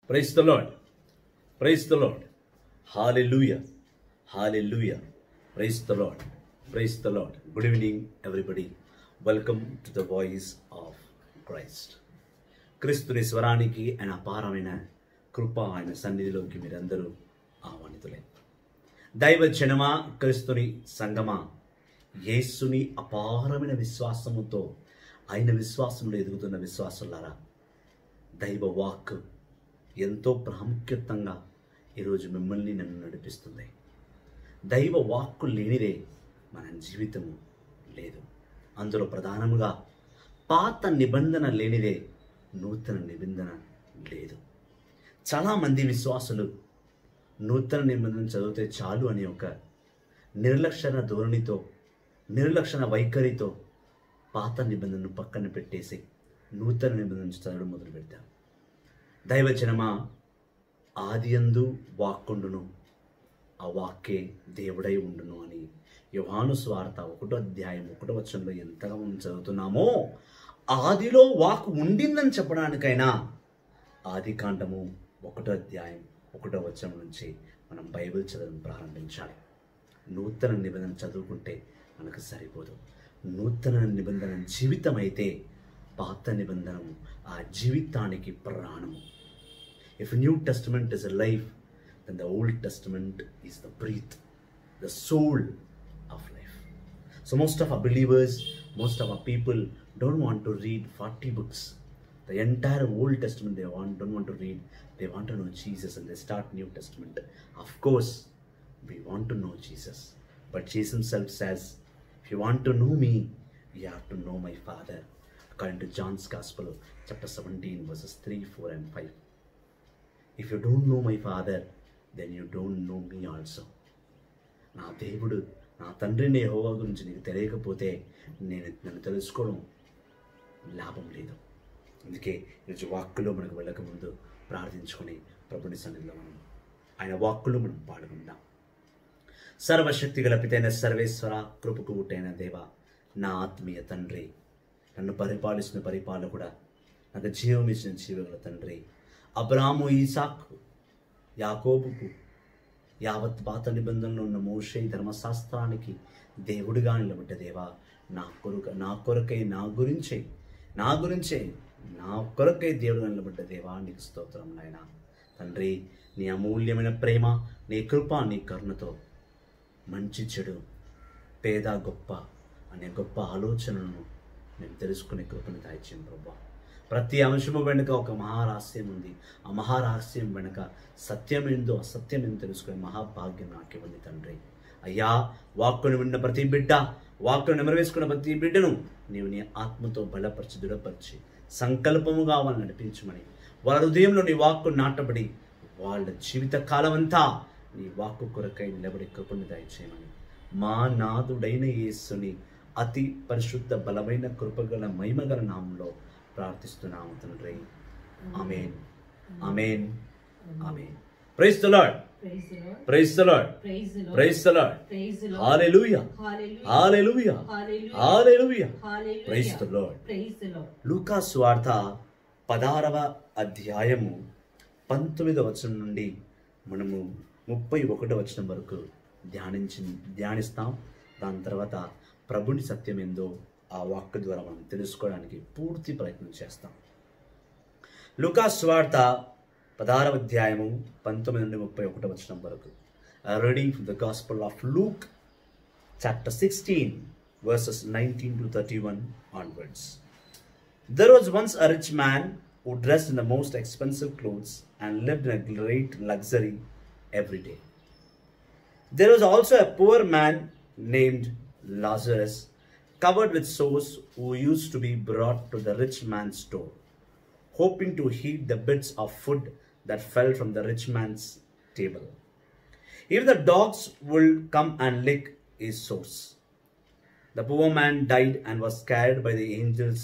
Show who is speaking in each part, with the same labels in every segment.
Speaker 1: Praise the Lord. Praise the Lord. Hallelujah. Hallelujah. Praise the Lord. Praise the Lord. Good evening, everybody. Welcome to the voice of Christ. క్రీస్తుని స్వరానికి ఆయన అపారమైన కృప ఆయన సన్నిధిలోకి మీరందరూ ఆహ్వానితులే. దైవ జనమా, క్రీస్తుని సంగమా, యేసుని అపారమైన విశ్వాసముతో ఆయన విశ్వాసంలో ఎదుగుతున్న విశ్వాసులారా, దైవ వాక్ ఎంతో ప్రాముఖ్యతంగా ఈరోజు మిమ్మల్ని నన్ను నడిపిస్తుంది. దైవ వాక్కు లేనిదే మన జీవితము లేదు. అందులో ప్రధానముగా పాత నిబంధన లేనిదే నూతన నిబంధన లేదు. చాలామంది విశ్వాసులు నూతన నిబంధన చదివితే చాలు అనే ఒక నిర్లక్షణ ధోరణితో, నిర్లక్షణ వైఖరితో పాత నిబంధనను పక్కన పెట్టేసి నూతన నిబంధన చదవడం మొదలు పెడతారు. దైవజనమా, ఆదియందు వాక్కుండును, ఆ వాక్కే దేవుడై ఉండును అని యోహాను సువార్త 1వ అధ్యాయం 1వ వచనంలో ఎంతగా మనం చదువుతున్నామో, ఆదిలో వాక్ ఉండిందని చెప్పడానికైనా ఆది కాండము 1వ అధ్యాయం 1వ వచనం నుంచి మనం బైబిల్ చదవడం ప్రారంభించాలి. నూతన నిబంధన చదువుకుంటే మనకు సరిపోదు. నూతన నిబంధన జీవితం అయితే పాత నిబంధనము ఆ జీవితానికి ప్రాణము. If New Testament is a life, then the Old Testament is the breath, the soul of life. So most of our believers, most of our people don't want to read 40 books. The entire Old Testament don't want to read. They want to know Jesus and they start New Testament. Of course, we want to know Jesus. But Jesus himself says, if you want to know me, you have to know my Father. According to John's Gospel, chapter 17, verses 3, 4 and 5. If you don't know my Father, then you don't know me also. నా దేవుడు, నా తండ్రిని యెహోవా గురించి నీకు తెలియకపోతే నన్ను తెలుసుకోవడం లాభం లేదు. అందుకే ఈరోజు వాక్కులో మనకు వెళ్ళకముందు ప్రార్థించుకొని ప్రభుని సన్నిధిలో మనం ఆయన వాక్కులో మనం పాడుకుందాం. సర్వశక్తి గల పితైన సర్వేశ్వర, కృపకు ఊటైన దేవ, నా ఆత్మీయ తండ్రి, నన్ను పరిపాలిస్తున్న పరిపాలకుడా, నాకు జీవం ఇచ్చిన జీవగల తండ్రి, అబ్రాము, ఈసాకు, యాకోబుకు, యావత్ పాత నిబంధనలో ఉన్న మోషే ధర్మశాస్త్రానికి దేవుడిగా నిలబడ్డ దేవా, నా కొరకై నా కొరకై దేవుడిగా నిలబడ్డ దేవా, నీకు స్తోత్రం నాయనా. తండ్రి, నీ అమూల్యమైన ప్రేమ, నీ కృప, నీ కరుణతో మంచి చెడు, పేద గొప్ప అనే గొప్ప ఆలోచనలను మేము తెలుసుకునే కృపను దాయిచ్చాం ప్రభా. ప్రతి అంశము వెనుక ఒక మహారహస్యం ఉంది. ఆ మహారహస్యం వెనుక సత్యం ఏందో అసత్యం ఏందో తెలుసుకునే మహాభాగ్యం నాకు ఇవ్వండి తండ్రి. అయ్యా, వాక్కును విన్న ప్రతి బిడ్డ, వాక్కును నెమరవేసుకున్న ప్రతి బిడ్డను నీవు నీ ఆత్మతో బలపరిచి, దృఢపరిచి, సంకల్పముగా వాళ్ళని నడిపించమని, వాళ్ళ హృదయంలో నీ వాక్కు నాటబడి వాళ్ళ జీవిత కాలం అంతా నీ వాక్కు కొరకై నిలబడి కృపను దయచేయమని మా నాథుడైన యేసుని అతి పరిశుద్ధ బలమైన కృపగల మహిమగల నామంలో ప్రార్థిస్తున్నాము తండ్రి. ఆమేన్, ఆమేన్, ఆమేన్. Praise the Lord, praise the Lord, praise the Lord. హల్లెలూయా, హల్లెలూయా, హల్లెలూయా. Praise the Lord. లూకా సువార్త 16వ అధ్యాయము 19వ వచనం నుండి మనము 31వ వచనం వరకు ధ్యానిస్తాం. దాని తర్వాత ప్రభుని సత్యం ఏందో ఆ వాక్కు ద్వారా మనం తెలుసుకోవడానికి పూర్తి ప్రయత్నం చేస్తాం. లూకా సువార్త 16వ అధ్యాయము 19 నుండి 31వ వచనం వరకు. Reading from the gospel of Luke chapter 16 verses 19 to 31 onwards. There was once a rich man who dressed in the most expensive clothes and lived in a great luxury every day. There was also a poor man named Lazarus, covered with sores, who used to be brought to the rich man's door, hoping to eat the bits of food that fell from the rich man's table. Even the dogs would come and lick his sores. The poor man died and was carried by the angels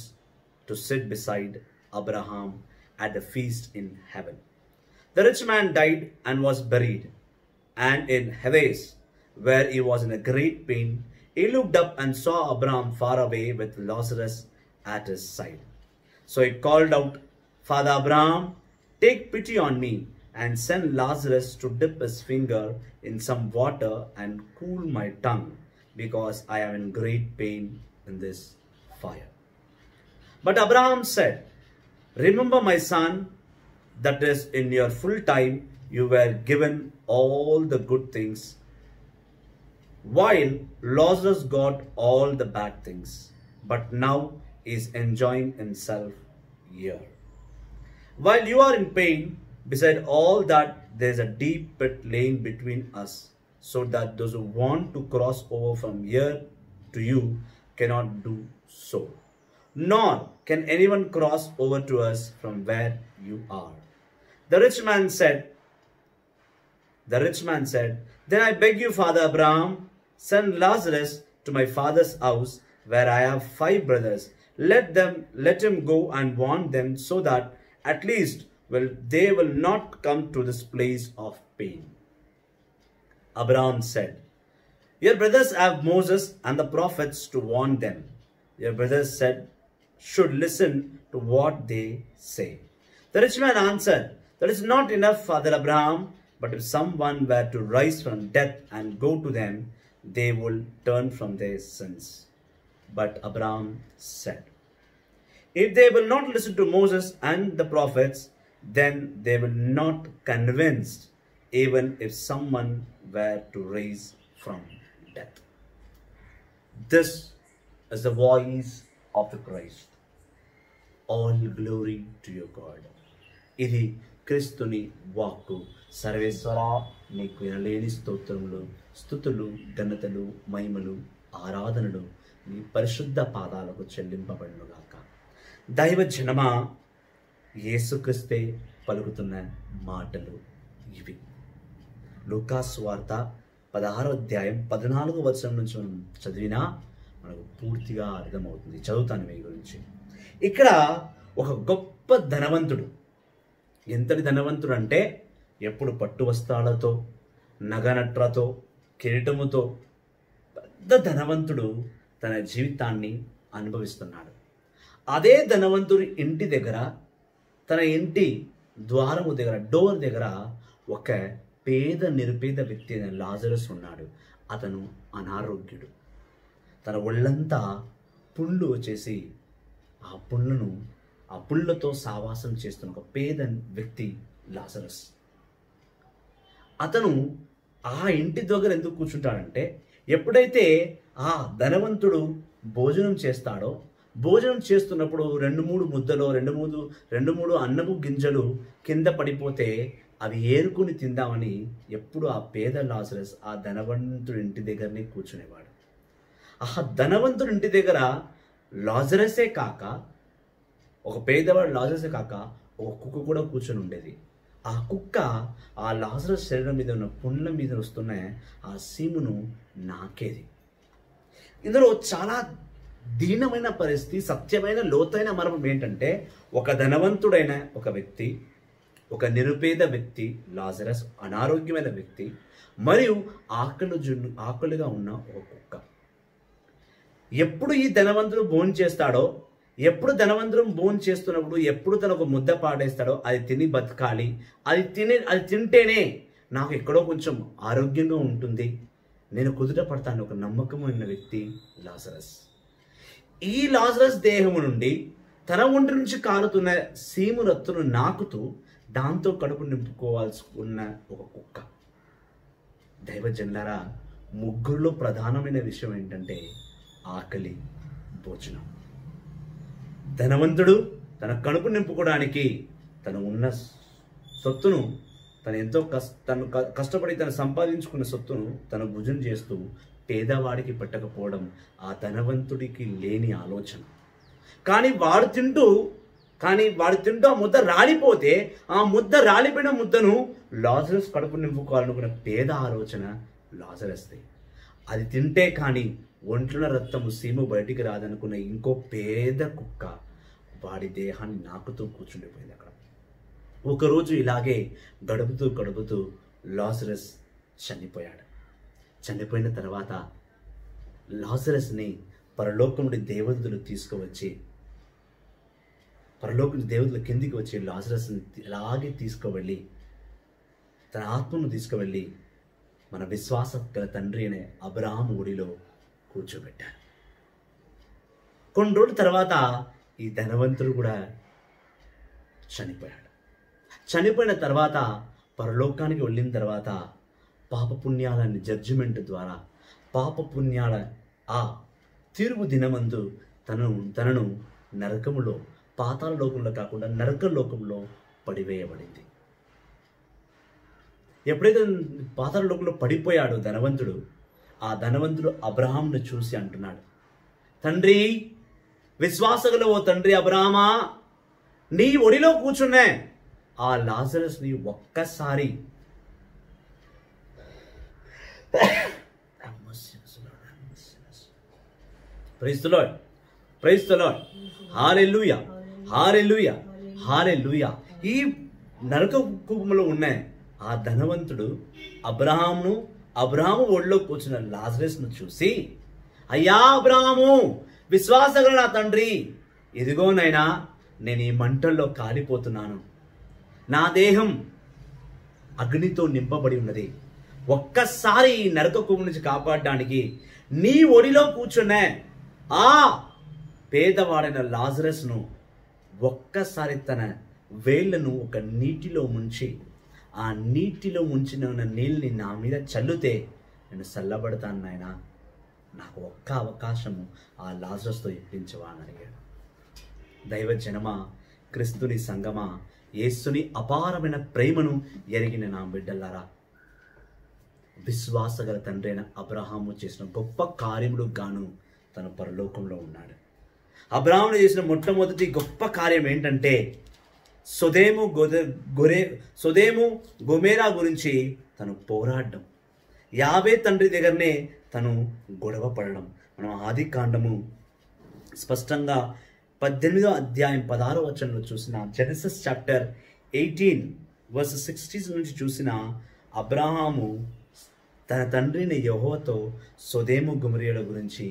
Speaker 1: to sit beside Abraham at the feast in heaven. The rich man died and was buried, and in Hades, where he was in a great pain, he looked up and saw Abraham far away with Lazarus at his side. So he called out, Father Abraham, take pity on me and send Lazarus to dip his finger in some water and cool my tongue, because I am in great pain in this fire. But Abraham said, remember, my son, that is in your full time you were given all the good things, while Lazarus got all the bad things, but now is enjoying himself here. While you are in pain, beside all that, there is a deep pit laying between us, so that those who want to cross over from here to you cannot do so, nor can anyone cross over to us from where you are. The rich man said, then I beg you, Father Abraham, send Lazarus to my father's house, where I have 5 brothers. Let him go and warn them, so that at least they will not come to this place of pain. Abraham said, your brothers have Moses and the prophets to warn them. Your brothers should listen to what they say. The rich man answered, that is not enough, Father Abraham, but if someone were to rise from death and go to them, they will turn from their sins. But Abraham said, if they will not listen to Moses and the prophets, then they will not convinced, even if someone were to rise from death. This is the voice of the Christ. All glory to your God. ఇది క్రీస్తుని వాక్కు. సర్వేశ్వర, నీకు వినలేని స్తోత్రములు, స్తుతులు, ఘనతలు, మహిమలు, ఆరాధనలు నీ పరిశుద్ధ పాదాలకు చెల్లింపబడునుగాక. దైవ జనమా, యేసుక్రీస్తే పలుకుతున్న మాటలు ఇవి. లూకాసు వార్త 16వ అధ్యాయం 14వ వచనం నుంచి మనం చదివినా మనకు పూర్తిగా అర్థమవుతుంది. చదువుతాను మీ గురించి. ఇక్కడ ఒక గొప్ప ధనవంతుడు, ఎంతటి ధనవంతుడు అంటే ఎప్పుడు పట్టు వస్త్రాలతో, నగనట్లతో, కిరీటముతో పెద్ద ధనవంతుడు తన జీవితాన్ని అనుభవిస్తున్నాడు. అదే ధనవంతుడి ఇంటి దగ్గర, తన ఇంటి ద్వారము దగ్గర, డోర్ దగ్గర ఒక నిరుపేద వ్యక్తి అయిన లాజరస్ ఉన్నాడు. అతను అనారోగ్యుడు. తన ఒళ్ళంతా పుండ్లు వచ్చేసి ఆ పుళ్ళతో సావాసం చేస్తున్న ఒక పేద వ్యక్తి లాజరస్. అతను ఆ ఇంటి దగ్గర ఎందుకు కూర్చుంటాడంటే, ఎప్పుడైతే ఆ ధనవంతుడు భోజనం చేస్తాడో, భోజనం చేస్తున్నప్పుడు 2-3 ముద్దలో 2-3 అన్నపు గింజలు కింద పడిపోతే అవి ఏరుకుని తిందామని ఎప్పుడు ఆ పేద లాజరస్ ఆ ధనవంతుడి ఇంటి దగ్గరనే కూర్చునేవాడు. ఆ ధనవంతుడి ఇంటి దగ్గర లాజరసే కాక, ఒక పేదవాడు లాజరసే కాక ఒక కుక్క కూడా కూర్చొని ఉండేది. ఆ కుక్క ఆ లాజరస్ శరీరం మీద ఉన్న పుండ్ల మీద వస్తున్న ఆ సీమును నాకేది. ఇందులో చాలా దీనమైన పరిస్థితి, సత్యమైన లోతైన మర్మం ఏంటంటే, ఒక ధనవంతుడైన ఒక వ్యక్తి, ఒక నిరుపేద వ్యక్తి లాజరస్, అనారోగ్యమైన వ్యక్తి, మరియు ఆకలిగా ఉన్న ఒక కుక్క. ఎప్పుడు ఈ ధనవంతుడు భోజనం చేస్తాడో, ఎప్పుడు ధనవంతుడు భోజనం చేస్తున్నప్పుడు ఎప్పుడు తను ఒక ముద్ద పాడేస్తాడో, అది తిని బతకాలి, అది తింటేనే నాకు ఎక్కడో కొంచెం ఆరోగ్యంగా ఉంటుంది, నేను కుదుట పడతాను ఒక నమ్మకమైన వ్యక్తి లాజరస్. ఈ లాజరస్ దేహము నుండి తన ఒంటి నుంచి కారుతున్న సీము రత్తును నాకుతూ దాంతో కడుపు నింపుకోవాల్సి ఉన్న ఒక కుక్క. దైవజనులారా, ముగ్గురులో ప్రధానమైన విషయం ఏంటంటే ఆకలి, భోజనం. ధనవంతుడు తన కడుపు నింపుకోవడానికి తను ఉన్న సొత్తును, తను కష్టపడి తను సంపాదించుకున్న సొత్తును తను భుజం చేస్తూ పేదవాడికి పెట్టకపోవడం ఆ ధనవంతుడికి లేని ఆలోచన. కానీ వాడు తింటూ ఆ ముద్ద రాలిపోతే, ఆ ముద్ద రాలిపోయిన ముద్దను లాజరస్ కడుపు నింపుకోవాలనుకున్న పేద ఆలోచన లాజరస్ది. అది తింటే కానీ ఒంట్లో రక్తము సీము బయటికి రాదనుకున్న ఇంకో పేద కుక్క వాడి దేహాన్ని నాకుతూ కూర్చుండిపోయింది అక్కడ. ఒకరోజు ఇలాగే గడుపుతూ లాజరస్ చనిపోయాడు. చనిపోయిన తర్వాత లాజరస్ని పరలోకం నుండి దేవదూతలు తీసుకువచ్చి పరలోకం దేవుల కిందికి వచ్చి లాజరస్ని అలాగే తీసుకువెళ్ళి తన ఆత్మను తీసుకువెళ్ళి మన విశ్వాస గల తండ్రి అనే అబ్రహాము ఒడిలో కూర్చోబెట్టాడు. కొన్ని రోజుల తర్వాత ఈ ధనవంతుడు కూడా చనిపోయాడు. చనిపోయిన తర్వాత పరలోకానికి వెళ్ళిన తర్వాత పాపపుణ్యాలని జడ్జిమెంట్ ద్వారా పాపపుణ్యాల ఆ తీర్పు దినమందు తనను నరకములో, పాతాళ లోకంలో కాకుండా నరక లోకంలో పడివేయబడింది. ఎప్పుడైతే పాతాళ లోకంలో పడిపోయాడో ధనవంతుడు, ఆ ధనవంతుడు అబ్రహామును చూసి అంటున్నాడు, తండ్రి, విశ్వాసగల ఓ తండ్రి అబ్రహామా, నీ ఒడిలో కూర్చున్నే ఆ లాజరస్ని ఒక్కసారి praise the Lord, praise the Lord, హల్లెలూయా, హల్లెలూయా, హల్లెలూయా. ఈ నరక కూపంలో ఉన్న ఆ ధనవంతుడు అబ్రహాము ఒడిలో కూర్చున్న లాజరస్ను చూసి, అయ్యా అబ్రహాము, విశ్వాసగల నా తండ్రి, ఇదిగోనైనా నేను ఈ మంటల్లో కాలిపోతున్నాను, నా దేహం అగ్నితో నింపబడి ఉన్నది, ఒక్కసారి ఈ నరక కూపం నుంచి కాపాడడానికి నీ ఒడిలో కూర్చునే ఆ పేదవాడైన లాజరస్ను ఒక్కసారి తన వేళ్లను ఒక నీటిలో ముంచి, ఆ నీటిలో ముంచిన నీళ్ళని నా మీద చల్లితే నేను చల్లబడతాను నాయనా, నాకు ఒక్క అవకాశము ఆ లాజరస్తో ఇప్పించవా అని అడిగాడు. దైవ జనమా, క్రీస్తుని సంగమా, యేసుని అపారమైన ప్రేమను ఎరిగిన నా బిడ్డలారా, విశ్వాసగల తండ్రి అయిన అబ్రహాము చేసిన గొప్ప కార్యములు గాను తను పరలోకంలో ఉన్నాడు. అబ్రహాము చేసిన మొట్టమొదటి గొప్ప కార్యం ఏంటంటే సొదొమ గొమొర్రా గురించి తను పోరాడడం, యావే తండ్రి దగ్గరనే తను గొడవ పడడం. మనం ఆది కాండము స్పష్టంగా 18వ అధ్యాయం 16వ వచనంలో చూసిన, జెనసిస్ చాప్టర్ 18 వర్స్ 60 నుంచి చూసిన అబ్రహాము తన తండ్రిని యెహోవాతో సొదొమ గొమొర్రా గురించి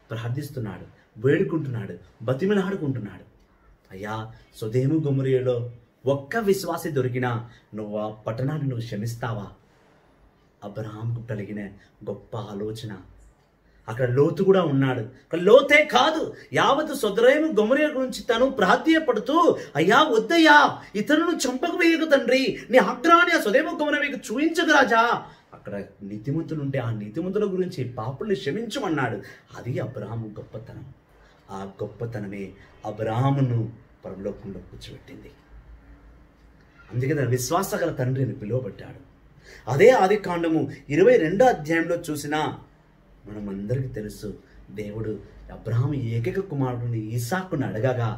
Speaker 1: ప్రార్థిస్తున్నాడు, వేడుకుంటున్నాడు, బతిమలాడుకుంటున్నాడు. అయ్యా, సొదొమ గొమొర్రాలో ఒక్క విశ్వాసి దొరికినా నువ్వు ఆ పట్టణాన్ని నువ్వు క్షమిస్తావా? అబ్రహాంకు కలిగిన గొప్ప ఆలోచన. అక్కడ లోతు కూడా ఉన్నాడు. లోతే కాదు, యావత్ సొదొమ గొమొర్రా గురించి తను ప్రార్థియపడుతూ, అయ్యా వద్దయ్యా, ఇతరులను చంపక వేయకు తండ్రి, నీ ఆగ్రహాన్ని ఆ సొదొమ గొమొర్రా మీకు చూయించకు రాజా. అక్కడ నీతిమంతులు ఉంటే ఆ నీతిమంతుల గురించి పాపుల్ని క్షమించమన్నాడు. అది అబ్రహాము గొప్పతనం. ఆ గొప్పతనమే అబ్రహామును పరలోకంలో కూర్చోబెట్టింది. అందుకే తన విశ్వాసగల తండ్రిని పిలువబడ్డాడు. అదే ఆది కాండము 22వ అధ్యాయంలో చూసినా మనమందరికీ తెలుసు, దేవుడు అబ్రహాము ఏకైక కుమారుడిని ఇస్సాకును అడగగా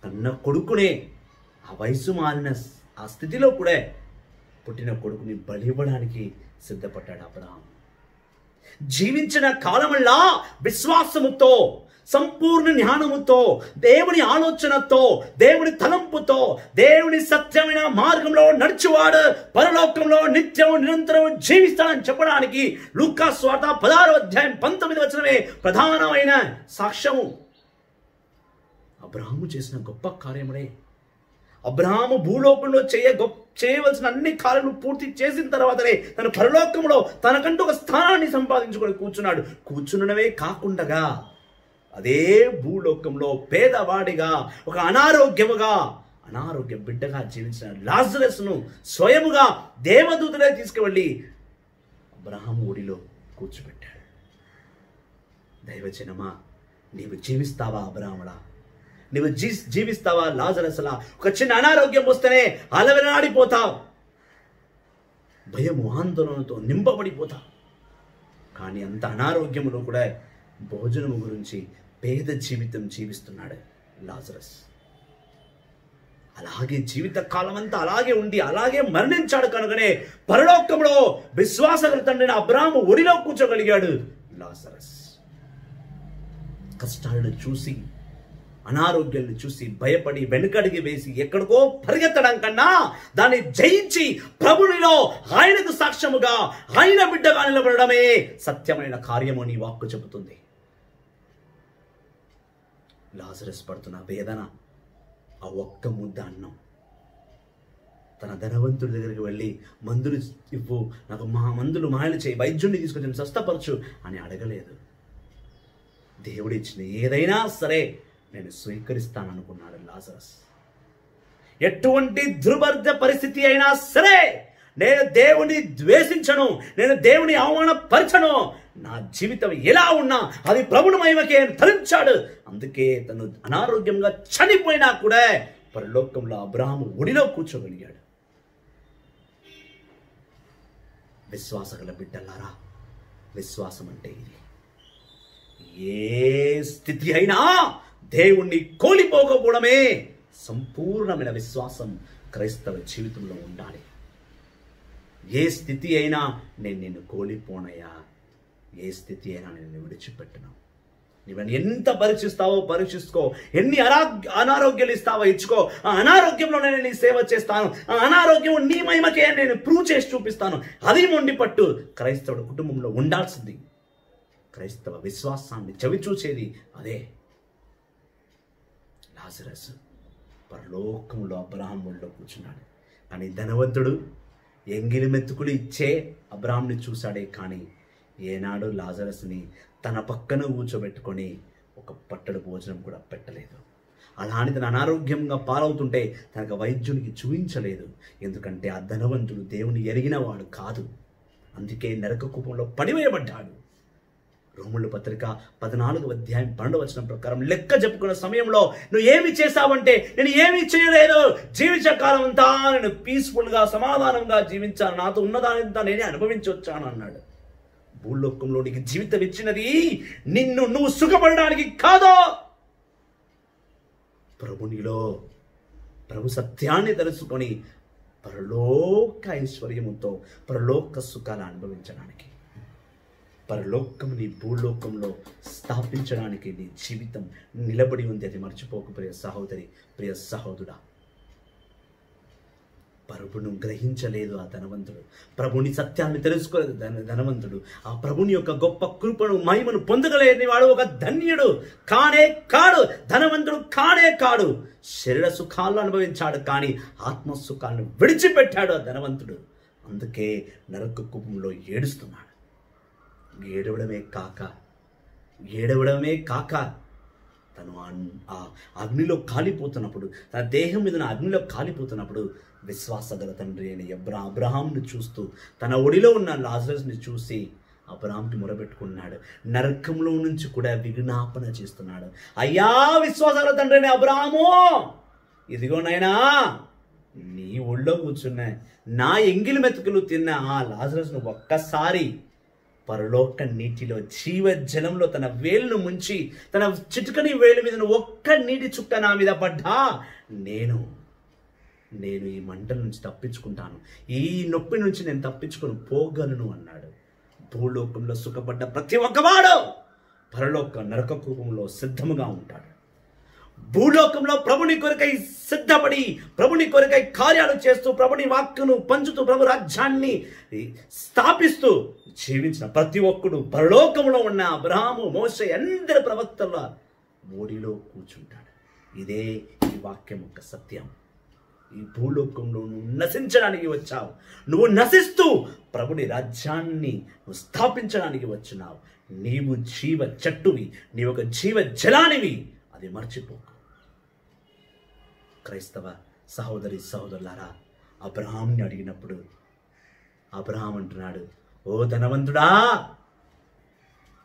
Speaker 1: కన్న కొడుకునే ఆ వయసు మారిన ఆ స్థితిలో కూడా పుట్టిన కొడుకుని బలి ఇవ్వడానికి సిద్ధపడ్డాడు అబ్రహాము. జీవించిన కాలమల్లా విశ్వాసముతో, సంపూర్ణ జ్ఞానముతో, దేవుని ఆలోచనతో, దేవుని తలంపుతో, దేవుని సత్యమైన మార్గంలో నడిచేవాడు పరలోకంలో నిత్యం నిరంతరం జీవిస్తాడని చెప్పడానికి లూకా సువార్త 16వ అధ్యాయం 19వ వచనమే ప్రధానమైన సాక్ష్యము. అబ్రహాము చేసిన గొప్ప కార్యముడే. అబ్రహాము భూలోకంలో చేయవలసిన అన్ని కార్యములు పూర్తి చేసిన తర్వాతనే తన పరలోకంలో తనకంటూ ఒక స్థానాన్ని సంపాదించుకొని కూర్చున్నవే కాకుండా అదే భూలోకంలో పేదవాడిగా, ఒక అనారోగ్య బిడ్డగా జీవించిన లాజరస్ను స్వయముగా దేవదూతలే తీసుకువెళ్ళి అబ్రహాము ఒడిలో కూర్చోబెట్టాడు. దైవజనమా, నీవు జీవిస్తావా అబ్రహాములా? నీవు జీవిస్తావా లాజరస్లా? ఒక చిన్న అనారోగ్యం వస్తేనే అలవెలాడిపోతావు, భయము ఆందోళనతో నింపబడిపోతావు. కానీ అంత అనారోగ్యములో కూడా భోజనము గురించి పేద జీవితం జీవిస్తున్నాడు లాజరస్. అలాగే జీవిత కాలం అంతా అలాగే ఉండి అలాగే మరణించాడు కనుకనే పరలోకంలో విశ్వాసగల తండ్రిని అబ్రహాము ఒడిలో కూర్చోగలిగాడు లాజరస్. కష్టాలను చూసి, అనారోగ్యాలను చూసి భయపడి వెనుకడిగి వేసి ఎక్కడికో పరిగెత్తడం కన్నా దాన్ని జయించి ప్రభునిలో ఆయనకు సాక్ష్యముగా, ఆయన బిడ్డగా నిలబడమే సత్యమైన కార్యము నీ వాక్కు చెబుతుంది. లాజరస్ పడుతున్న వేదన, ఆ ఒక్క ముద్ద అన్నం. తన ధనవంతుడి దగ్గరికి వెళ్ళి మందులు ఇవ్వు, నాకు మందులు మాయలు చేయి, వైద్యుడిని తీసుకొచ్చి స్వస్థపరచు అని అడగలేదు. దేవుడు ఇచ్చిన ఏదైనా సరే నేను స్వీకరిస్తాననుకున్నాడు లాజరస్. ఎటువంటి దుర్భర పరిస్థితి అయినా సరే నేను దేవుని ద్వేషించను, నేను దేవుని అవమానపరచను, నా జీవితం ఎలా ఉన్నా అది ప్రభుని మహిమకే తరించాడు. అందుకే తను అనారోగ్యంగా చనిపోయినా కూడా పరలోకంలో అబ్రహాము ఒడిలో కూర్చోగలిగాడు. విశ్వాసగల బిడ్డలారా, విశ్వాసం అంటే ఇది. ఏ స్థితి అయినా దేవుణ్ణి కోల్పోకపోవడమే సంపూర్ణమైన విశ్వాసం క్రైస్తవ జీవితంలో ఉండాలి. ఏ స్థితి అయినా నేను నిన్ను కోల్పోనయ్యా, ఏ స్థితి అయినా నేను విడిచిపెట్టను. నువ్వు ఎంత పరీక్షిస్తావో పరీక్షించుకో, ఎన్ని అనారోగ్యాలు ఇస్తావో ఇచ్చుకో, ఆ అనారోగ్యంలో నేను నీ సేవ చేస్తాను, ఆ అనారోగ్యం నీ మహిమకే నేను ప్రూవ్ చేసి చూపిస్తాను. అది మొండి పట్టు క్రైస్తవుడు కుటుంబంలో ఉండాల్సింది. క్రైస్తవ విశ్వాసాన్ని చవిచూసేది అదే. లాజరస్ పరలోకంలో అబ్రహాములో కూర్చున్నాడు. కానీ ధనవంతుడు ఎంగిలి మెతుకులు ఇచ్చే అబ్రహాంని చూశాడే, కానీ ఏనాడు లాజరస్ని తన పక్కన కూర్చోబెట్టుకొని ఒక పట్టడు భోజనం కూడా పెట్టలేదు. అలానే తన అనారోగ్యంగా పాలవుతుంటే తనకు వైద్యునికి చూపించలేదు. ఎందుకంటే ఆ ధనవంతుడు దేవుని ఎరిగినవాడు కాదు. అందుకే నరక కూపంలో పడివేయబడ్డాడు. రోమీయుల పత్రిక 14వ అధ్యాయం 12వ వచనం ప్రకారం లెక్క చెప్పుకున్న సమయంలో నువ్వు ఏమి చేశావంటే, నేను ఏమీ చేయలేదు, జీవించే కాలం అంతా నేను పీస్ఫుల్గా సమాధానంగా జీవించాను, నాతో ఉన్నదానంతా నేనే అనుభవించి వచ్చాను అన్నాడు. భూలోకంలో నీకు జీవితం ఇచ్చినది నువ్వు సుఖపడడానికి కాదో, ప్రభునిలో ప్రభు సత్యాన్ని తెలుసుకొని పరలోక ఐశ్వర్యముతో పరలోక సుఖాలు అనుభవించడానికి, పరలోకముని భూలోకంలో స్థాపించడానికి నీ జీవితం నిలబడి ఉంది. అది మర్చిపోకు ప్రియ సహోదరి, ప్రియ సహోదరుడా. ప్రభును గ్రహించలేదు ఆ ధనవంతుడు, ప్రభుని సత్యాన్ని తెలుసుకోలేదు ధనవంతుడు, ఆ ప్రభుని యొక్క గొప్ప కృపను మహిమను పొందగలేని వాడు ఒక ధన్యుడు కానే కాడు, ధనవంతుడు కానే కాడు. శరీర సుఖాలను అనుభవించాడు, కానీ ఆత్మ సుఖాలను విడిచిపెట్టాడు ఆ ధనవంతుడు. అందుకే నరక కూపంలో ఏడుస్తున్నాడు. ఏడవడమే కాక తను ఆ అగ్నిలో కాలిపోతున్నప్పుడు, తన దేహం మీద అగ్నిలో కాలిపోతున్నప్పుడు విశ్వాసగల తండ్రి అయిన అబ్రహాంను చూస్తూ తన ఒడిలో ఉన్న లాజరస్ని చూసి అబ్రహాంకి మొరబెట్టుకున్నాడు. నరకంలో నుంచి కూడా విజ్ఞాపన చేస్తున్నాడు. అయ్యా విశ్వాసగల తండ్రి అయిన అబ్రహాము, ఇదిగోనైనా నీ ఒళ్ళో కూర్చున్నా నా ఎంగిలి మెతుకులు తిన్న ఆ లాజరస్ను ఒక్కసారి పరలోక నీటిలో జీవజలంలో తన వేలును ముంచి తన చిటుకని వేలు మీద ఒక్క నీటి చుక్క నా మీద పడ్డా నేను ఈ మంటల నుంచి తప్పించుకుంటాను, ఈ నొప్పి నుంచి నేను తప్పించుకొని పోగలను అన్నాడు. భూలోకంలో సుఖపడ్డ ప్రతి ఒక్కవాడు పరలోక నరక కూపంలో సిద్ధముగా ఉంటాడు. భూలోకంలో ప్రభుని కొరకై సిద్ధపడి ప్రభుని కొరకై కార్యాలు చేస్తూ ప్రభుని వాక్కును పంచుతూ ప్రభు రాజ్యాన్ని స్థాపిస్తూ జీవించిన ప్రతి ఒక్కడు పరలోకంలో ఉన్న అబ్రహాము, మోషే అందరి ప్రవక్తల ఓడిలో కూర్చుంటాడు. ఇదే ఈ వాక్యం యొక్క సత్యం. ఈ భూలోకంలో నువ్వు నశించడానికి వచ్చావు, నువ్వు నశిస్తూ ప్రభుని రాజ్యాన్ని నువ్వు స్థాపించడానికి వచ్చినావు. నీవు జీవ చెట్టువి, నీవు ఒక జీవ జలానివి, అది మర్చిపోకు. క్రైస్తవ సహోదరి సహోదరులారా, అబ్రహాంని అడిగినప్పుడు అబ్రహాం అంటున్నాడు, ఓ ధనవంతుడా,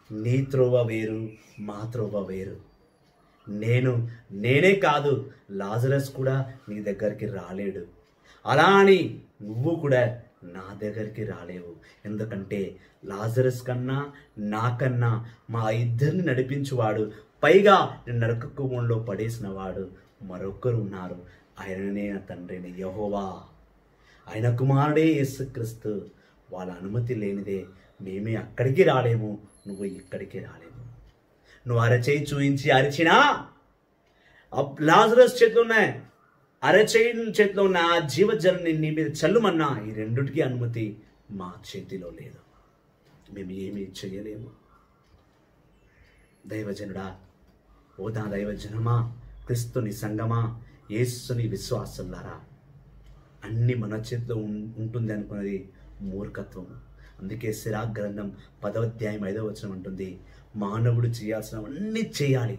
Speaker 1: నీ త్రోవ వేరు, మా త్రోవ వేరు. నేనే కాదు, లాజరస్ కూడా నీ దగ్గరికి రాలేడు. అలా అని నువ్వు కూడా నా దగ్గరికి రాలేవు. ఎందుకంటే లాజరస్ కన్నా నాకన్నా మా ఇద్దరిని నడిపించువాడు, పైగా నరక కూపంలో పడేసిన వాడు మరొకరు ఉన్నారు. ఆయననే నా తండ్రి అయిన యెహోవా, ఆయన కుమారుడే యేసుక్రీస్తు. వాళ్ళ అనుమతి లేనిదే మేమే అక్కడికి రాలేము, నువ్వు ఇక్కడికి రాలేము. నువ్వు అరచేయి చూయించి అరిచినా లాజరస్ చేతిలో ఉన్న అరచేయి చేతిలో ఉన్న ఆ జీవజలాన్ని నీ మీద చల్లుమన్నా ఈ రెండుటికి అనుమతి మా చేతిలో లేదు, మేము ఏమీ చేయలేము. దైవజనుడా, ఓ నా దైవజనమా, క్రీస్తుని సంగమా, యేసుని విశ్వాసులారా, అన్ని మన చేతిలో ఉంటుంది అనుకున్నది మూర్ఖత్వం. అందుకే సిరాక్ గ్రంథం 10వ అధ్యాయం 5వ వచనం అంటుంది, మానవుడు చేయాల్సినవన్నీ చేయాలి,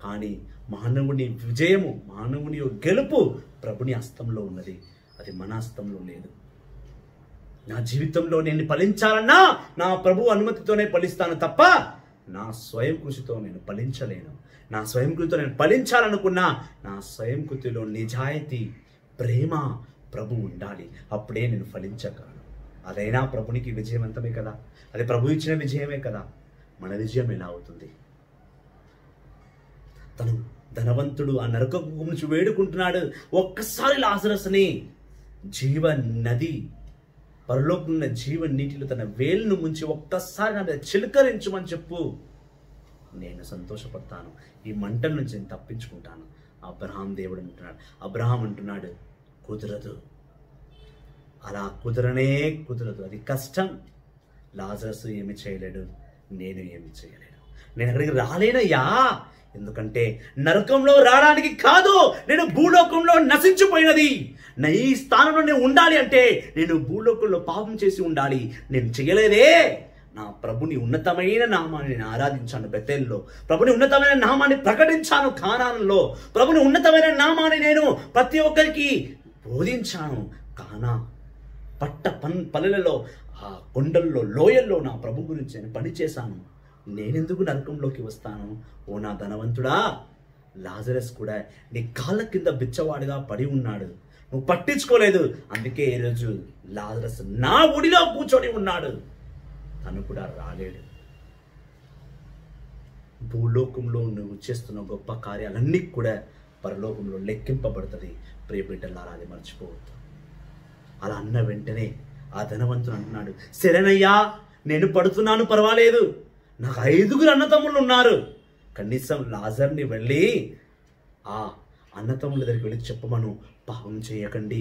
Speaker 1: కానీ మానవుని విజయము, మానవుని గెలుపు ప్రభుని హస్తంలో ఉన్నది, అది మన హస్తంలో లేదు. నా జీవితంలో నేను ఫలించాలన్నా నా ప్రభు అనుమతితోనే ఫలిస్తాను తప్ప నా స్వయం కృషితో నేను ఫలించలేను. నా స్వయం కృషితో నేను ఫలించాలనుకున్నా నా స్వయం కృషిలో నిజాయితీ, ప్రేమ ప్రభు ఉండాలి, అప్పుడే నేను ఫలించగలను. అదైనా ప్రభునికి విజయవంతమే కదా, అది ప్రభు ఇచ్చిన విజయమే కదా. మన విజయం ఎలా అవుతుంది? తను ధనవంతుడు ఆ నరకపు నుంచి వేడుకుంటున్నాడు, ఒక్కసారి లాజరస్ని జీవ నది, పరలోకమున్న జీవ నీటిలో తన వేలును ముంచి ఒక్కసారి నా చిలకరించమని చెప్పు, నేను సంతోషపడతాను, ఈ మంటల నుంచి నేను తప్పించుకుంటాను. అబ్రహాం దేవుడు అంటున్నాడు. అబ్రహాం అంటున్నాడు, కుదరదు, అలా కుదరదు, అది కష్టం. లాజరస్ ఏమి చేయలేడు, నేను ఏమి చేయలేను, నేను అక్కడికి రాలేనయ్యా. ఎందుకంటే నరకంలో రావడానికి కాదు, నేను భూలోకంలో నశించిపోయినది. నా ఈ స్థానంలో నేను ఉండాలి అంటే నేను భూలోకంలో పాపం చేసి ఉండాలి. నేను చేయలేదే. నా ప్రభుని ఉన్నతమైన నామాన్ని నేను ఆరాధించాను బెతేల్లో, ప్రభుని ఉన్నతమైన నామాన్ని ప్రకటించాను కానానులో, ప్రభుని ఉన్నతమైన నామాన్ని నేను ప్రతి ఒక్కరికి బోధించాను. కానా పల్లెలలో, ఆ కొండల్లో, లోయల్లో నా ప్రభు గురించి నేను పనిచేశాను. నేనెందుకు నరకంలోకి వస్తాను? ఓ నా ధనవంతుడా, లాజరస్ కూడా నీ కాళ్ళ కింద బిచ్చవాడిగా పడి ఉన్నాడు, నువ్వు పట్టించుకోలేదు. అందుకే ఈరోజు లాజరస్ నా ఒడిలో కూర్చొని ఉన్నాడు, తను కూడా రాలేడు. భూలోకంలో నువ్వు చేస్తున్న గొప్ప కార్యాలన్నీ కూడా పరలోకంలో లెక్కింపబడుతుంది. ప్రియ బిడ్డలారా, అది మర్చిపోవద్దు. అలా అన్న వెంటనే ఆ ధనవంతుడు అంటున్నాడు, సరేనయ్యా నేను పడుతున్నాను, పర్వాలేదు, నాకు 5 అన్నతమ్ముళ్ళు ఉన్నారు, కనీసం లాజర్ని వెళ్ళి ఆ అన్నతమ్ముల దగ్గరికి వెళ్ళి చెప్పమను, పాపం చేయకండి,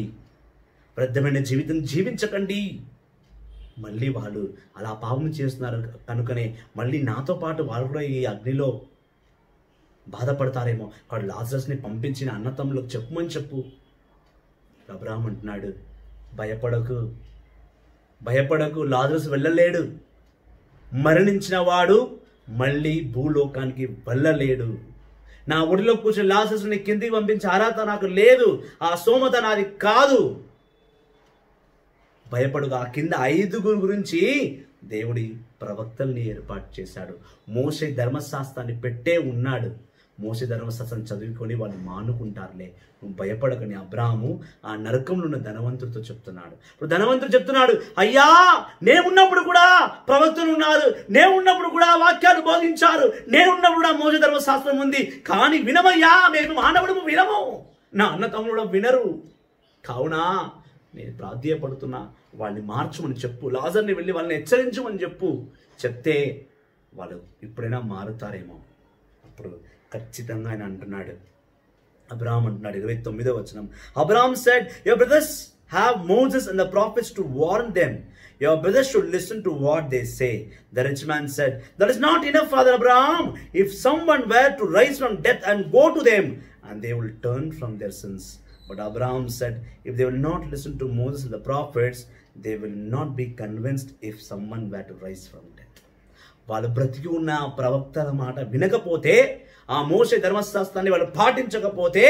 Speaker 1: వ్యర్థమైన జీవితం జీవించకండి. మళ్ళీ వాళ్ళు అలా పాపం చేస్తున్నారు కనుకనే మళ్ళీ నాతో పాటు వాళ్ళు కూడా ఈ అగ్నిలో బాధపడతారేమో, వాడు లాజరస్ని పంపించిన అన్నతమ్ములకు చెప్పమని చెప్పు. అబ్రహాం అంటున్నాడు, భయపడకు, లాజరస్ వెళ్ళలేడు, మరణించిన వాడు మళ్ళీ భూలోకానికి వెళ్ళలేడు. నా ఒడిలో కూర్చొని లాజరస్ని కిందికి పంపించే అర్హత నాకు లేదు, ఆ సోమత నాది కాదు. భయపడుగా. ఆ కింద 5 గురించి దేవుడి ప్రవక్తల్ని ఏర్పాటు చేశాడు. మోషే ధర్మశాస్త్రాన్ని పెట్టే ఉన్నాడు. మోషే ధర్మశాస్త్రం చదువుకొని వాళ్ళు మానుకుంటారులే, నువ్వు భయపడకని అబ్రాహాము ఆ నరకంలో ఉన్న ధనవంతుడితో చెప్తున్నాడు. ఇప్పుడు ధనవంతుడు చెప్తున్నాడు, అయ్యా నేనున్నప్పుడు కూడా ప్రవక్తలు ఉన్నారు, నేనున్నప్పుడు కూడా వాక్యాలు బోధించారు, నేనున్నప్పుడు కూడా మోషే ధర్మశాస్త్రం ఉంది, కానీ వినమయ్యా, మేము మానవుడు వినము, నా అన్న తమ్ముడు వినరు. కావునా నేను ప్రాధేయపడుతున్నా, వాళ్ళని మార్చమని చెప్పు, లాజర్ని వెళ్ళి వాళ్ళని హెచ్చరించమని చెప్పు. చెప్తే వాళ్ళు ఇప్పుడైనా మారుతారేమో. అప్పుడు ఖచ్చితంగా ఆయన అంటున్నాడు, అబ్రహాం అంటున్నాడు 29వ వచనం, Abraham said, your brothers have Moses and the prophets to warn them. Your brothers should listen to what they say. The rich man said, that is not enough, Father Abraham. If someone were to rise from death and go to them, and they will turn from their sins. But Abraham said, if they will not listen to Moses and the prophets, they will not be convinced if someone were to rise from death. వాళ్ళు బ్రతికి ఉన్న ప్రవక్తల మాట వినకపోతే, ఆ మోషే ధర్మశాస్త్రాన్ని వాళ్ళు పాటించకపోతే,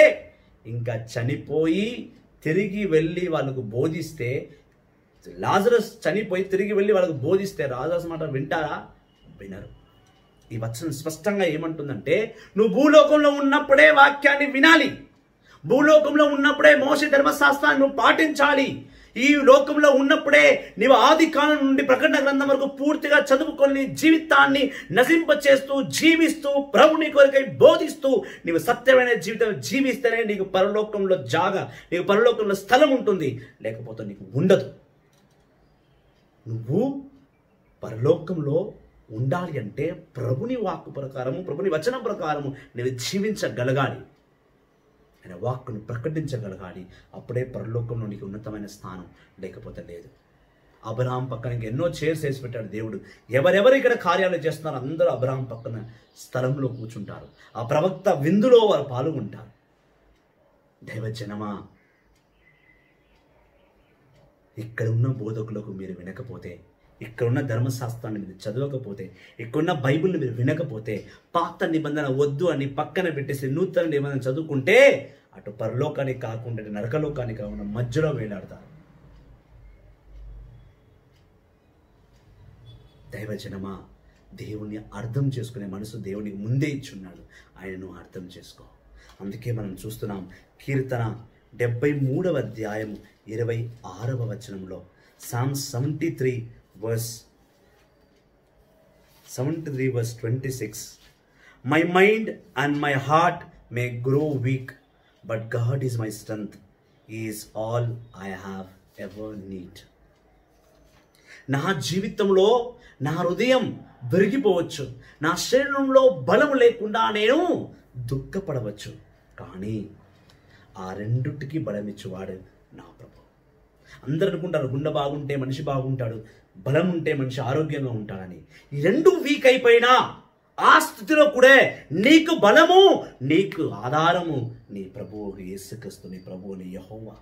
Speaker 1: ఇంకా చనిపోయి తిరిగి వెళ్ళి వాళ్ళకు బోధిస్తే, లాజరస్ చనిపోయి తిరిగి వెళ్ళి వాళ్ళకు బోధిస్తే లాజరస్ మాట వింటారా? వినరు. ఈ వచనం స్పష్టంగా ఏమంటుందంటే, నువ్వు భూలోకంలో ఉన్నప్పుడే వాక్యాన్ని వినాలి, భూలోకంలో ఉన్నప్పుడే మోషే ధర్మశాస్త్రాన్ని నువ్వు పాటించాలి. ఈ లోకంలో ఉన్నప్పుడే నీవు ఆది కాలం నుండి ప్రకటన గ్రంథం వరకు పూర్తిగా చదువుకొని జీవితాన్ని నశింపచేస్తూ జీవిస్తూ ప్రభుని కొరకై బోధిస్తూ నీవు సత్యమైన జీవితం జీవిస్తేనే నీకు పరలోకంలో జాగా, నీకు పరలోకంలో స్థలం ఉంటుంది, లేకపోతే నీకు ఉండదు. నువ్వు పరలోకంలో ఉండాలి అంటే ప్రభుని వాక్కు ప్రకారము, ప్రభుని వచనం ప్రకారము నీవు జీవించగలగాలి, ఆయన వాక్కును ప్రకటించగలగాలి. అప్పుడే పరలోకంలో నీకు ఉన్నతమైన స్థానం, లేకపోతే లేదు. అబ్రహాం పక్కన ఎన్నో చైర్స్ వేసి పెట్టాడు దేవుడు. ఎవరెవరు ఇక్కడ కార్యాలు చేస్తున్నారో అందరూ అబ్రహాం పక్కన స్థలంలో కూర్చుంటారు. ఆ ప్రవక్త విందులో వారు పాల్గొంటారు. దైవజనమా, ఇక్కడున్న బోధకులకు మీరు వినకపోతే, ఇక్కడున్న ధర్మశాస్త్రాన్ని మీరు చదవకపోతే, ఇక్కడున్న బైబిల్ని మీరు వినకపోతే, పాత నిబంధన వద్దు అని పక్కన పెట్టేసి నూతన నిబంధన చదువుకుంటే అటు పరలోకానికి కాకుండా నరకలోకానికి కాకుండా మధ్యలో వేలాడతారు. దైవజనమా, దేవుణ్ణి అర్థం చేసుకునే మనసు దేవునికి ముందే ఇచ్చున్నాడు, ఆయనను అర్థం చేసుకో. అందుకే మనం చూస్తున్నాం కీర్తన 73వ అధ్యాయం 26వ వచనంలో, Psalms 73 verse 26, "My mind and my heart may grow weak, but God is my strength. He is all I have ever need." నా జీవితంలో నా హృదయం విరిగిపోవచ్చు, నా శరీరంలో బలం లేకుండా నేను దుఃఖపడవచ్చు, కానీ ఆ రెండుటికి బలమిచ్చువాడు నా ప్రభు. అందరూ అనుకుంటారు గుండె బాగుంటే మనిషి బాగుంటాడు, బలం ఉంటే మనిషి ఆరోగ్యంగా ఉంటాడని. ఈ రెండు వీక్ అయిపోయినా ఆ స్థితిలో కూడా నీకు బలము, నీకు ఆధారము నీ ప్రభువు యేసుక్రీస్తు, నీ ప్రభువు నీ యెహోవా.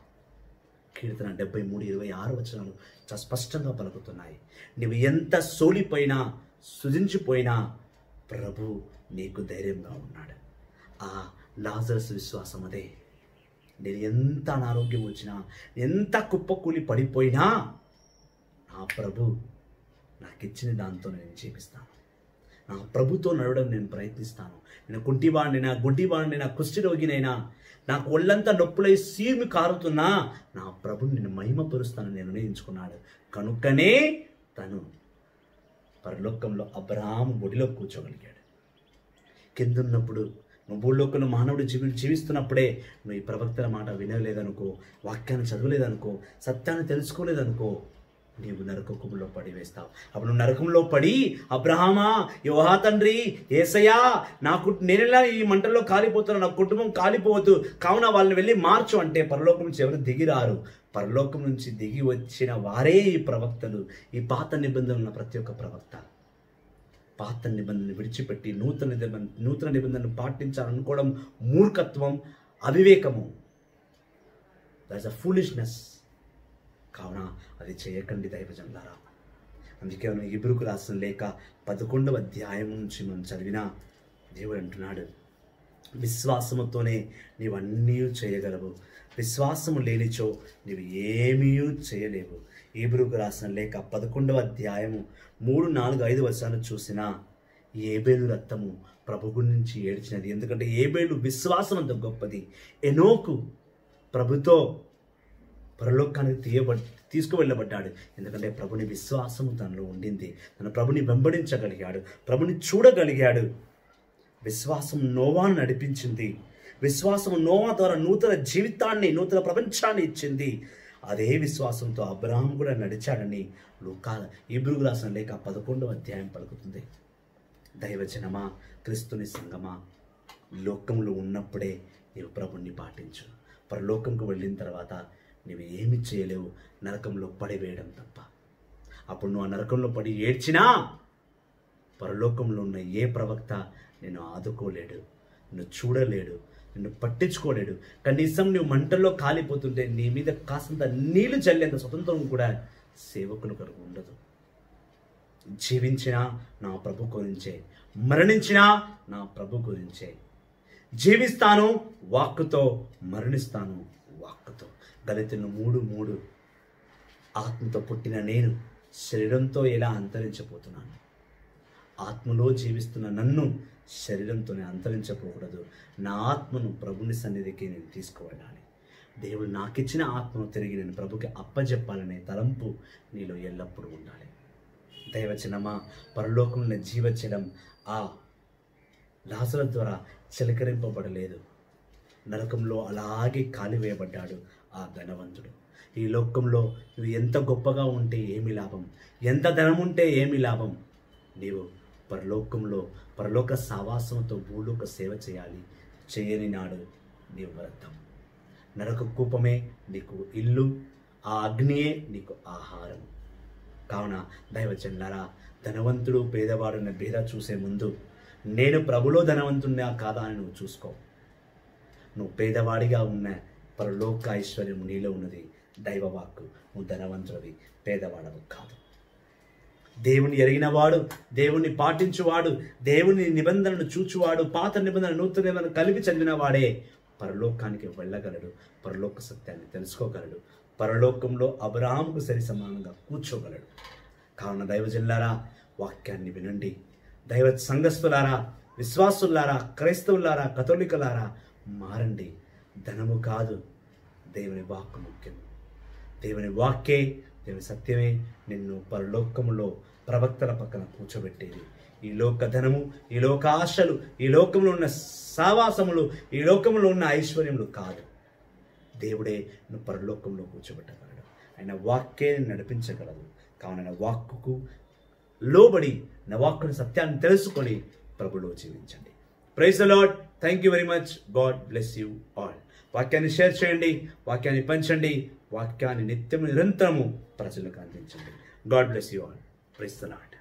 Speaker 1: కీర్తన 73:26 వచనాలు చాలా స్పష్టంగా పలుకుతున్నాయి. నీవు ఎంత సోలిపోయినా, సుజించిపోయినా ప్రభు నీకు ధైర్యంగా ఉన్నాడు. ఆ లాజరస్ విశ్వాసం అదే. నేను ఎంత అనారోగ్యం వచ్చినా, ఎంత కుప్పకూలి పడిపోయినా నా ప్రభు నాకు ఇచ్చిన దాంతో నేను చేపిస్తాను. నా ప్రభుతో నడవడం నేను ప్రయత్నిస్తాను. నేను కుంటివాడినైనా, గుడ్డివాడినైనా, కుష్ఠరోగినైనా, నాకు ఒళ్ళంతా నొప్పులై సీమి కారుతున్నా నా ప్రభుని నేను మహిమపరుస్తానని నిర్ణయించుకున్నాడు. కనుకనే తను పరలోకంలో అబ్రహాము ఒడిలో కూర్చోగలిగాడు. కిందున్నప్పుడు నువ్వు భూలోకంలో మానవుడు జీవిస్తున్నప్పుడే నువ్వు ఈ ప్రవక్తల మాట వినలేదనుకో, వాక్యాన్ని చదవలేదనుకో, సత్యాన్ని తెలుసుకోలేదనుకో, నీవు నరకంలో పడి వేస్తావు. అప్పుడు నువ్వు నరకంలో పడి, అబ్రహామా, యోహా తండ్రి, యేసయ్యా, నేనెలా ఈ మంటల్లో కాలిపోతున్నా, నా కుటుంబం కాలిపోవద్దు, కావున వాళ్ళని వెళ్ళి మార్చు అంటే పరలోకం నుంచి ఎవరు దిగిరారు. పరలోకం నుంచి దిగి వచ్చిన వారే ఈ ప్రవక్తలు. ఈ పాత నిబంధనలు ఉన్న ప్రతి ఒక్క ప్రవక్త పాత నిబంధనను విడిచిపెట్టి నూతన నిబంధనను పాటించాలనుకోవడం మూర్ఖత్వం, అవివేకము. That's a foolishness. కావున అది చేయకండి దైవజనులారా. అందుకే మనం హెబ్రీయులకు రాసిన లేఖ 11వ అధ్యాయం నుంచి మనం చదివినా దేవుడు అంటున్నాడు, విశ్వాసముతోనే నీవన్నీ చేయగలవు, విశ్వాసము లేనిచో నీవు ఏమీ చేయలేవు. హెబ్రీయులకు రాసిన లేఖ 11వ అధ్యాయము 3, 4, 5 వచనాలు చూసినా ఏబేలు రక్తము ప్రభు గురించి ఏడ్చినది. ఎందుకంటే ఏబేలు విశ్వాసం అంత గొప్పది. ఎనోకు ప్రభుతో పరలోకానికి తీసుకువెళ్ళబడ్డాడు. ఎందుకంటే ప్రభుని విశ్వాసము తనలో ఉండింది. తన ప్రభుని వెంబడించగలిగాడు, ప్రభుని చూడగలిగాడు. విశ్వాసం నోవాను నడిపించింది. విశ్వాసం నోవా ద్వారా నూతన జీవితాన్ని, నూతన ప్రపంచాన్ని ఇచ్చింది. అదే విశ్వాసంతో అబ్రహాం కూడా నడిచాడని హెబ్రీయులకు రాసిన లేఖ 11వ అధ్యాయం పలుకుతుంది. దైవజనమా, క్రీస్తుని సంగమా, లోకంలో ఉన్నప్పుడే నీవు ప్రభుని పాటించు. పరలోకంకు వెళ్ళిన తర్వాత నీవు ఏమి చేయలేవు, నరకంలో పడివేయడం తప్ప. అప్పుడు నువ్వు ఆ నరకంలో పడి ఏడ్చినా పరలోకంలో ఉన్న ఏ ప్రవక్త నిన్ను ఆదుకోలేడు, నిన్ను చూడలేడు, నిన్ను పట్టించుకోలేడు. కనీసం నువ్వు మంటల్లో కాలిపోతుంటే నీ మీద కాసంత నీళ్లు చల్లేంత స్వతంత్రం కూడా సేవకులు కొరకు ఉండదు. జీవించినా నా ప్రభు గురించే, మరణించినా నా ప్రభు గురించే. జీవిస్తాను వాక్కుతో, మరణిస్తాను వాక్కుతో. గలతీయులు 3:3, ఆత్మతో పుట్టిన నేను శరీరంతో ఎలా అంతరించబోతున్నాను? ఆత్మలో జీవిస్తున్న నన్ను శరీరంతోనే అంతరించకూడదు. నా ఆత్మను ప్రభుని సన్నిధికి నేను తీసుకువెళ్ళాలి. దేవుడు నాకిచ్చిన ఆత్మను తిరిగి నేను ప్రభుకి అప్పజెప్పాలనే తలంపు నీలో ఎల్లప్పుడూ ఉండాలి. దైవజనమా, పరలోకంలో జీవజలం ఆ లాజరు ద్వారా చిలకరింపబడలేదు. నరకంలో అలాగే కాలివేయబడ్డాడు ఆ ధనవంతుడు. ఈ లోకంలో నువ్వు ఎంత గొప్పగా ఉంటే ఏమి లాభం, ఎంత ధనం ఉంటే ఏమి లాభం? నీవు పరలోకంలో పరలోక సావాసంతో భూలోక సేవ చేయాలి. చేయని నాడు నీవు వ్యర్థం. నరక కూపమే నీకు ఇల్లు, ఆ అగ్నియే నీకు ఆహారం. కావున దైవజనులారా, ధనవంతుడు పేదవాడు అనే భేద చూసే ముందు నేను ప్రభులో ధనవంతున్నా కాదా అని నువ్వు చూసుకో. నువ్వు పేదవాడిగా ఉన్న పరలోక ఐశ్వర్యం నీలో ఉన్నది దైవవాక్కు. నువ్వు ధనవంతుడివి, పేదవాడవు కాదు. దేవుని ఎరిగినవాడు, దేవుని పాటించువాడు, దేవుని నిబంధనను చూచువాడు, పాత నిబంధన నూతన నిబంధన కలిపి చదివిన వాడే పరలోకానికి వెళ్ళగలడు, పరలోక సత్యాన్ని తెలుసుకోగలడు, పరలోకంలో అబ్రహాముకు సరి సమానంగా కూర్చోగలడు. కావున దైవజనులారా, వాక్యాన్ని వినండి. దైవ సంఘస్థులారా, విశ్వాసులారా, క్రైస్తవులారా, కథోలికలారా, మారండి. ధనము కాదు, దేవుని వాక్కు ముఖ్యం. దేవుని వాక్యే, దేవుని సత్యమే నిన్ను పరలోకములో ప్రవక్తల పక్కన కూర్చోబెట్టేది. ఈ లోక ధనము, ఈ లోక ఆశలు, ఈ లోకంలో ఉన్న సావాసములు, ఈ లోకంలో ఉన్న ఐశ్వర్యములు కాదు. దేవుడే నువ్వు పరలోకంలో కూర్చోబెట్టగలడు. ఆయన వాక్యే నడిపించగలదు. కావున ఆయన వాక్కుకు లోబడి, నా వాక్కుని సత్యాన్ని తెలుసుకొని ప్రభులో జీవించండి. Praise the Lord. Thank you very much. God bless you all. వాక్యాన్ని షేర్ చేయండి, వాక్యాన్ని పంచండి, వాక్యాన్ని నిత్యము నిరంతరము ప్రజలకు అందించండి. God bless you all. Praise the lord.